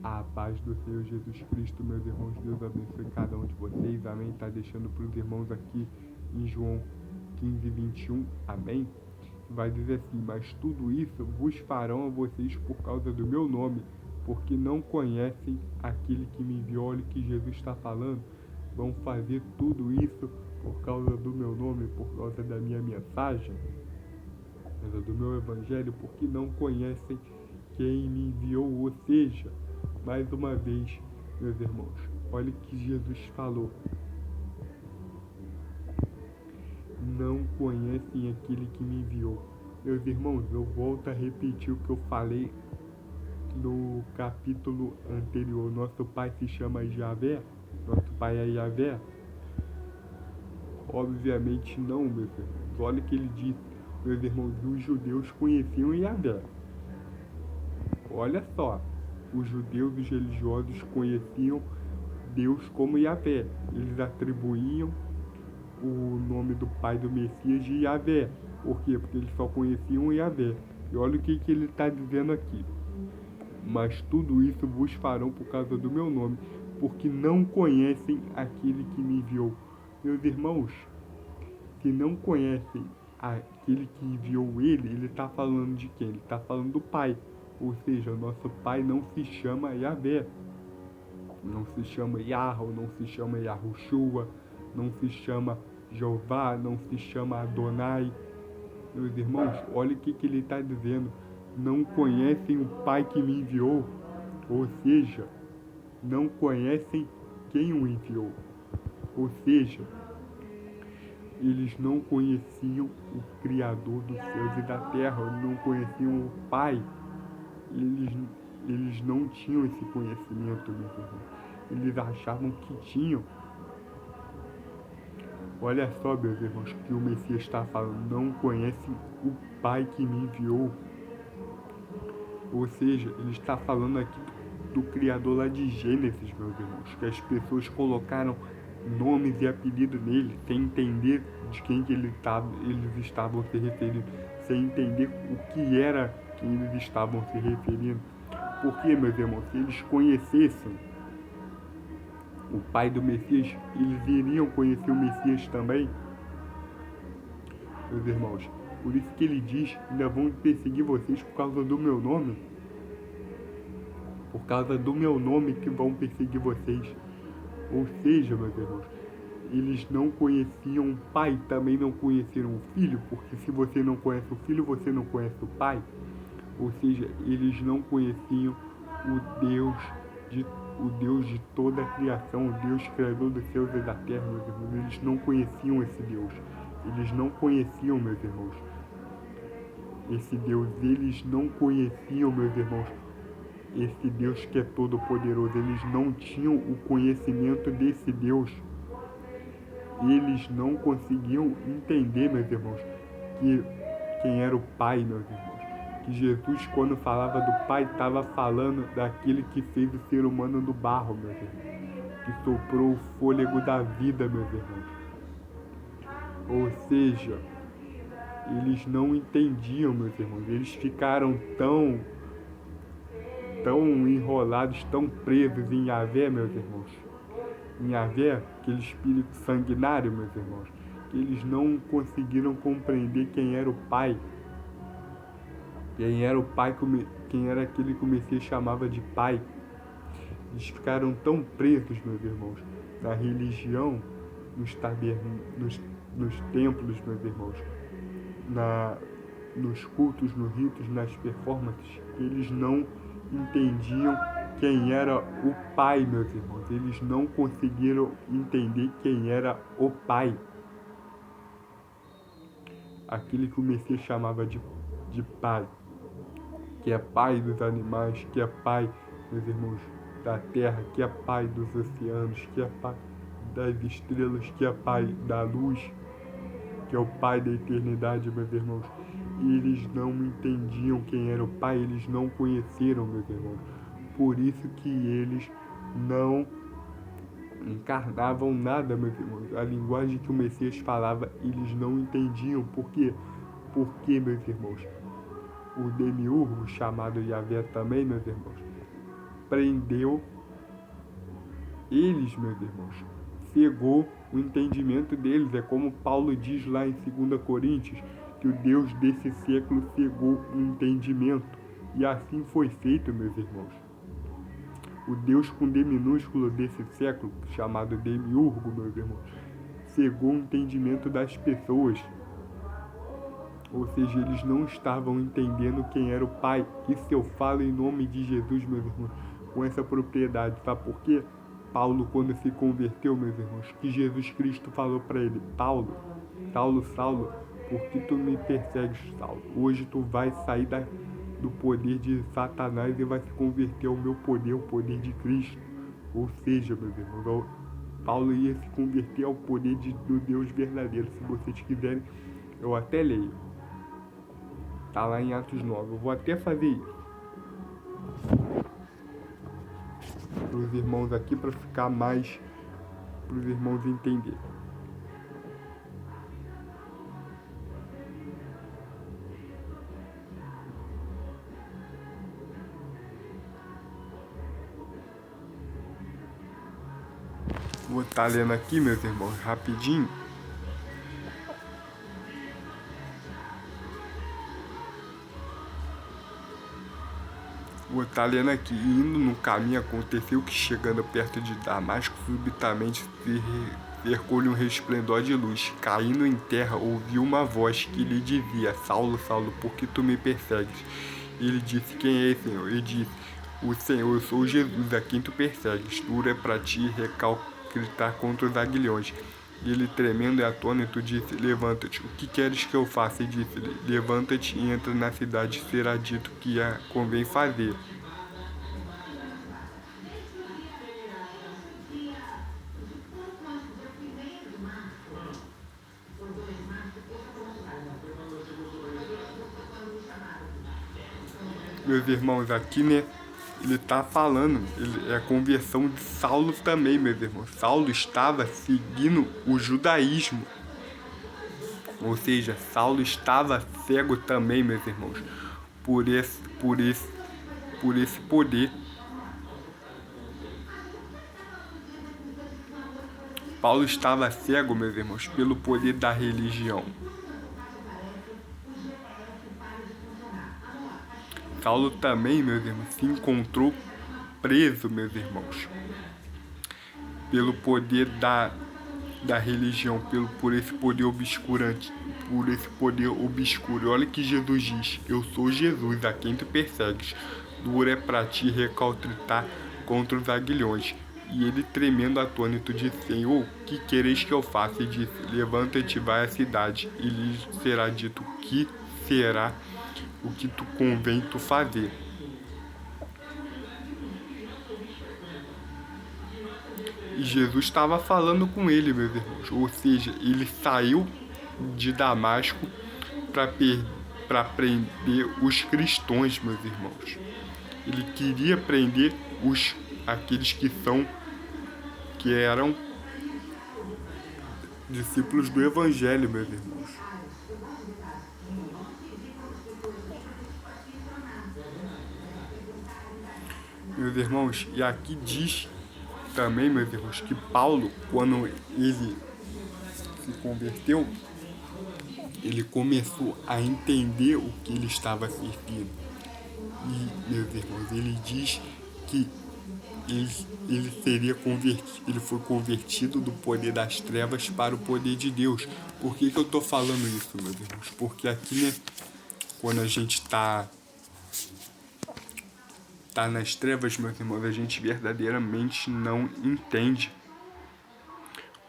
A paz do Senhor Jesus Cristo, meus irmãos, Deus abençoe cada um de vocês, amém? Está deixando para os irmãos aqui em João 15, 21, amém? Vai dizer assim: mas tudo isso vos farão a vocês por causa do meu nome, porque não conhecem aquele que me enviou. Olha o que Jesus está falando: vão fazer tudo isso por causa do meu nome, por causa da minha mensagem, por causa do meu evangelho, porque não conhecem quem me enviou. Ou seja, mais uma vez, meus irmãos, olha o que Jesus falou: não conhecem aquele que me enviou. Meus irmãos, eu volto a repetir o que eu falei no capítulo anterior. Nosso pai se chama Javé, nosso pai é Javé? Obviamente não, meus irmãos. Olha o que ele disse: meus irmãos, os judeus conheciam Javé. Olha só, os judeus, os religiosos conheciam Deus como Javé. Eles atribuíam o nome do pai do Messias de Javé. Por quê? Porque eles só conheciam Javé. E olha o que ele está dizendo aqui: mas tudo isso vos farão por causa do meu nome, porque não conhecem aquele que me enviou. Meus irmãos, se não conhecem aquele que enviou ele está falando de quem? Ele está falando do Pai. Ou seja, o nosso Pai não se chama Javé, não se chama Yahweh, não se chama Yahushua, não se chama Jeová, não se chama Adonai. Meus irmãos, olha o que ele está dizendo: não conhecem o Pai que me enviou. Ou seja, não conhecem quem o enviou. Ou seja, eles não conheciam o Criador dos céus e da terra, não conheciam o Pai. Eles não tinham esse conhecimento, meus irmãos. Eles achavam que tinham. Olha só, meus irmãos, que o Messias está falando: não conhecem o Pai que me enviou. Ou seja, ele está falando aqui do Criador lá de Gênesis, meus irmãos, que as pessoas colocaram nomes e apelidos nele, sem entender de quem que eles estavam se referindo, sem entender o que era que eles estavam se referindo. Porque, meus irmãos, se eles conhecessem o pai do Messias, eles iriam conhecer o Messias também. Meus irmãos, por isso que ele diz: ainda vão perseguir vocês por causa do meu nome. Por causa do meu nome que vão perseguir vocês. Ou seja, meus irmãos, eles não conheciam o Pai, também não conheceram o Filho, porque se você não conhece o Filho, você não conhece o Pai. Ou seja, eles não conheciam o Deus de toda a criação, o Deus criador dos céus e da terra, meus irmãos. Eles não conheciam esse Deus. Eles não conheciam, meus irmãos, esse Deus. Eles não conheciam, meus irmãos, esse Deus que é todo poderoso. Eles não tinham o conhecimento desse Deus. Eles não conseguiam entender, meus irmãos, que quem era o Pai, meus irmãos. Que Jesus, quando falava do Pai, estava falando daquele que fez o ser humano do barro, meus irmãos, que soprou o fôlego da vida, meus irmãos. Ou seja, eles não entendiam, meus irmãos. Eles ficaram tão enrolados, tão presos em Javé, meus irmãos. Em Javé, aquele espírito sanguinário, meus irmãos, que eles não conseguiram compreender quem era o Pai. Quem era o Pai, quem era aquele que o Messias chamava de Pai. Eles ficaram tão presos, meus irmãos, na religião, nos templos, meus irmãos, nos cultos, nos ritos, nas performances, que eles não entendiam quem era o Pai, meus irmãos. Eles não conseguiram entender quem era o Pai. Aquele que o Messias chamava de Pai. Que é Pai dos animais, que é Pai, meus irmãos, da terra, que é Pai dos oceanos, que é Pai das estrelas, que é Pai da luz, que é o Pai da eternidade, meus irmãos. E eles não entendiam quem era o Pai, eles não conheceram, meus irmãos. Por isso que eles não encarnavam nada, meus irmãos. A linguagem que o Messias falava, eles não entendiam. Por quê? Porque, meus irmãos, o demiurgo chamado Javé também, meus irmãos, prendeu eles, meus irmãos, cegou o entendimento deles. É como Paulo diz lá em 2 Coríntios, que o Deus desse século cegou o entendimento. E assim foi feito, meus irmãos. O Deus com D minúsculo desse século, chamado Demiurgo, meus irmãos, cegou o entendimento das pessoas. Ou seja, eles não estavam entendendo quem era o Pai. Isso eu falo em nome de Jesus, meus irmãos, com essa propriedade. Sabe por quê? Paulo, quando se converteu, meus irmãos, que Jesus Cristo falou para ele: Paulo, Saulo, Saulo, por que tu me persegues, Saulo? Hoje tu vai sair do poder de Satanás e vai se converter ao meu poder, o poder de Cristo. Ou seja, meus irmãos, Paulo ia se converter ao poder do Deus verdadeiro. Se vocês quiserem, eu até leio. Tá lá em Atos 9. Eu vou até fazer isso para os irmãos aqui, para ficar mais, para os irmãos entenderem. Vou estar lendo aqui, meus irmãos, rapidinho. Vou estar lendo aqui. Indo no caminho, aconteceu que, chegando perto de Damasco, subitamente se cercou-lhe um resplendor de luz. Caindo em terra, ouviu uma voz que lhe dizia: Saulo, Saulo, por que tu me persegues? Ele disse: Quem é, Senhor? Ele disse: O Senhor, eu sou Jesus, a quem tu persegues. Duro é para ti recalcar contra os aguilhões. Ele, tremendo e atônito, disse: Levanta-te, o que queres que eu faça? E disse-lhe: Levanta-te e entra na cidade, será dito que a convém fazer. Meus irmãos, aqui, né, ele tá falando, é a conversão de Saulo também, meus irmãos. Saulo estava seguindo o judaísmo. Ou seja, Saulo estava cego também, meus irmãos, por esse poder. Paulo estava cego, meus irmãos, pelo poder da religião. Saulo também, meus irmãos, se encontrou preso, meus irmãos, pelo poder da religião, por esse poder obscurante, por esse poder obscuro. Olha que Jesus diz: Eu sou Jesus, a quem tu persegues. Duro é para ti recalcar contra os aguilhões. E ele, tremendo atônito, disse: Senhor, o que quereis que eu faça? E disse: Levanta-te e vai à cidade, e lhe será dito que será o que tu convém tu fazer. E Jesus estava falando com ele, meus irmãos. Ou seja, ele saiu de Damasco para prender os cristãos, meus irmãos. Ele queria prender aqueles que eram discípulos do Evangelho, meus irmãos. Meus irmãos, e aqui diz também, meus irmãos, que Paulo, quando ele se converteu, ele começou a entender o que ele estava servindo. E, meus irmãos, ele diz que ele seria convertido, ele foi convertido do poder das trevas para o poder de Deus. Por que eu estou falando isso, meus irmãos? Porque aqui, né, quando a gente tá nas trevas, meus irmãos, a gente verdadeiramente não entende.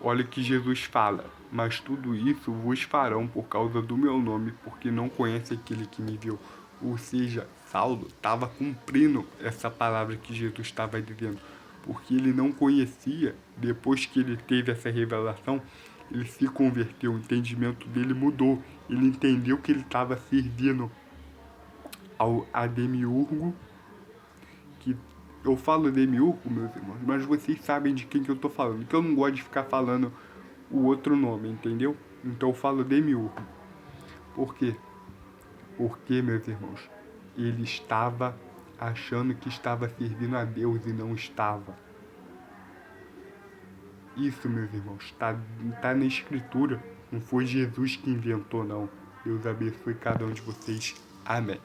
Olha o que Jesus fala: mas tudo isso vos farão por causa do meu nome, porque não conhece aquele que me viu. Ou seja, Saulo estava cumprindo essa palavra que Jesus estava dizendo, porque ele não conhecia. Depois que ele teve essa revelação, ele se converteu, o entendimento dele mudou. Ele entendeu que ele estava servindo a Demiurgo, que eu falo Demiurgo, meus irmãos, mas vocês sabem de quem que eu tô falando, que eu não gosto de ficar falando o outro nome, entendeu? Então eu falo Demiurgo. Por quê? Porque, meus irmãos, ele estava achando que estava servindo a Deus e não estava. Isso, meus irmãos, está na Escritura. Não foi Jesus que inventou, não. Deus abençoe cada um de vocês. Amém.